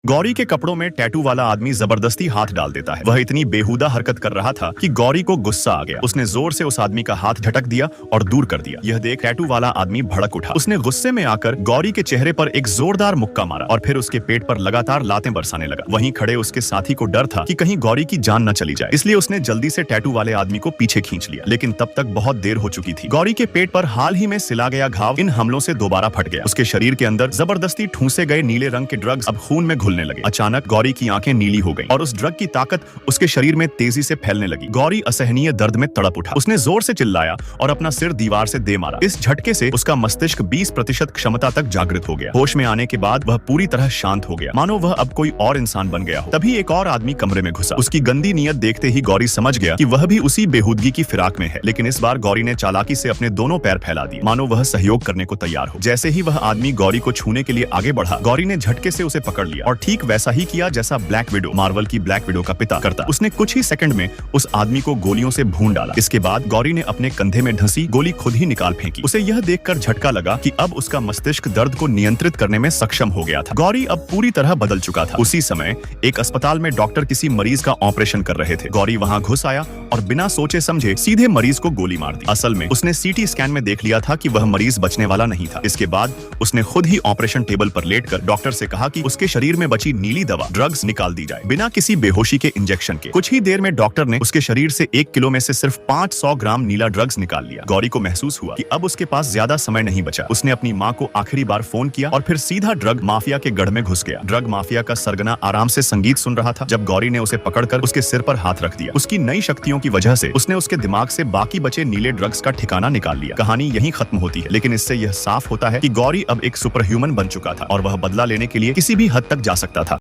गौरी के कपड़ों में टैटू वाला आदमी जबरदस्ती हाथ डाल देता है। वह इतनी बेहुदा हरकत कर रहा था कि गौरी को गुस्सा आ गया। उसने जोर से उस आदमी का हाथ झटक दिया और दूर कर दिया। यह देख टैटू वाला आदमी भड़क उठा। उसने गुस्से में आकर गौरी के चेहरे पर एक जोरदार मुक्का मारा और फिर उसके पेट पर लगातार लातें बरसाने लगा। वहीं खड़े उसके साथी को डर था कि कहीं गौरी की जान न चली जाए, इसलिए उसने जल्दी से टैटू वाले आदमी को पीछे खींच लिया। लेकिन तब तक बहुत देर हो चुकी थी। गौरी के पेट पर हाल ही में सिला गया घाव इन हमलों से दोबारा फट गया। उसके शरीर के अंदर जबरदस्ती ठूंसे गए नीले रंग के ड्रग्स अब खून में घुलने लगे। अचानक गौरी की आंखें नीली हो गईं और उस ड्रग की ताकत उसके शरीर में तेजी से फैलने लगी। गौरी असहनीय दर्द में तड़प उठा। उसने जोर से चिल्लाया और अपना सिर दीवार से दे मारा। इस झटके से उसका मस्तिष्क 20% क्षमता तक जागृत हो गया। होश में आने के बाद वह पूरी तरह शांत हो गया, मानो वह अब कोई और इंसान बन गया हो। तभी एक और आदमी कमरे में घुसा। उसकी गंदी नीयत देखते ही गौरी समझ गया कि वह भी उसी बेहूदगी की फिराक में है। लेकिन इस बार गौरी ने चालाकी से अपने दोनों पैर फैला दिए, मानो वह सहयोग करने को तैयार हो। जैसे ही वह आदमी गौरी को छूने के लिए आगे बढ़ा, गौरी ने झटके से उसे पकड़ लिया और ठीक वैसा ही किया जैसा ब्लैक विडो, मार्वल की ब्लैक विडो का पिता करता। उसने कुछ ही सेकंड में उस आदमी को गोलियों से भून डाला। इसके बाद गौरी ने अपने कंधे में धंसी गोली खुद ही निकाल फेंकी। उसे यह देखकर झटका लगा कि अब उसका मस्तिष्क दर्द को नियंत्रित करने में सक्षम हो गया था। गौरी अब पूरी तरह बदल चुका था। उसी समय एक अस्पताल में डॉक्टर किसी मरीज का ऑपरेशन कर रहे थे। गौरी वहां घुस आया और बिना सोचे समझे सीधे मरीज को गोली मार दी। असल में उसने सीटी स्कैन में देख लिया था कि वह मरीज बचने वाला नहीं था। इसके बाद उसने खुद ही ऑपरेशन टेबल पर लेटकर डॉक्टर से कहा कि उसके शरीर में बची नीली दवा ड्रग्स निकाल दी जाए, बिना किसी बेहोशी के इंजेक्शन के। कुछ ही देर में डॉक्टर ने उसके शरीर से 1 किलो में से सिर्फ 500 ग्राम नीला ड्रग्स निकाल लिया। गौरी को महसूस हुआ कि अब उसके पास ज्यादा समय नहीं बचा। उसने अपनी माँ को आखिरी बार फोन किया और फिर सीधा ड्रग माफिया के गढ़ में घुस गया। ड्रग माफिया का सरगना आराम से संगीत सुन रहा था जब गौरी ने उसे पकड़कर उसके सिर पर हाथ रख दिया। उसकी नई शक्तियों की वजह से उसने उसके दिमाग से बाकी बचे नीले ड्रग्स का ठिकाना निकाल लिया। कहानी यहीं खत्म होती है, लेकिन इससे यह साफ होता है कि गौरी अब एक सुपर ह्यूमन बन चुका था और वह बदला लेने के लिए किसी भी हद तक जा सकता था।